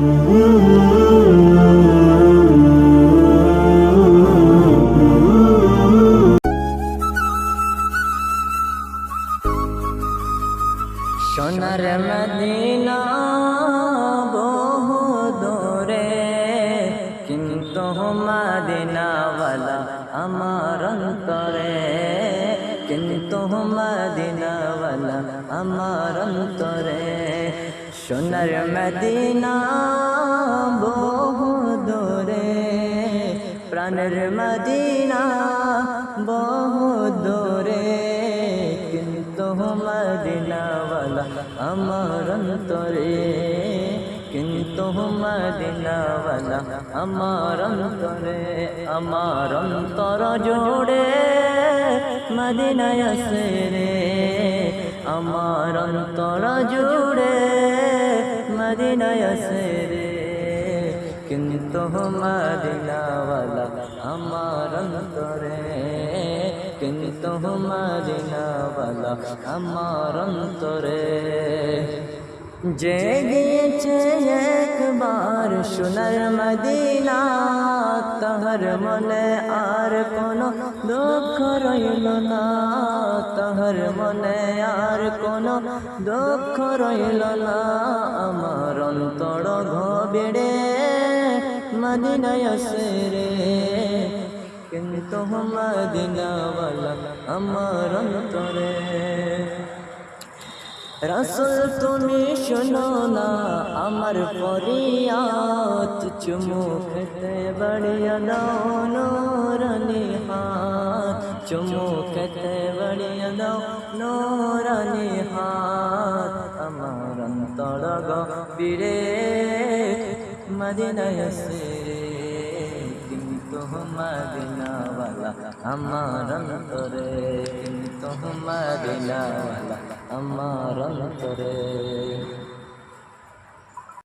সোনার মদিনা বহু দূরে, কিন্তু মদিনাওয়ালা আমার অন্তরে, কিন্তু মদিনাওয়ালা আমার অন্তরে। সোনার মদিনা বহু দূরে, প্রাণের মদিনা বহু দূরে, কিন্তু মদিনাওয়ালা আমার অন্তরে, কিন্তু মদিনাওয়ালা আমার অন্তরে। আমার অন্তর জোড়ে মদিনায় আছে রে, আমার অন্তর জোড়ে মদিনায় আছে রে, কিন্তু মদিনাওয়ালা আমার অন্তরে, কিন্তু মদিনাওয়ালা আমার অন্তরে। যে গিয়েছে একবার সোনার মদিনা, তাহার মনে আর কোনো দুঃখ রইল না, তাহার মনে আর কোনো দুঃখ রইল না। আমার অন্তর গভীরে মদিনায় আছে রে, কিন্তু মদিনাওয়ালা আমার অন্তরে। রাসূল তুমি শোনো না আমার ফরিয়াদ, চুমু খেতে বাড়িয়া দাও নূরানি হাত, চুমু খেতে বাড়িয়া দাও নূরানি হাত। আমার অন্তর গভীরে মদিনায় আছে রে, কিন্তু মদিনাওয়ালা আমার অন্তরে, কিন্তু মদিনাওয়ালা আমার অন্তরে।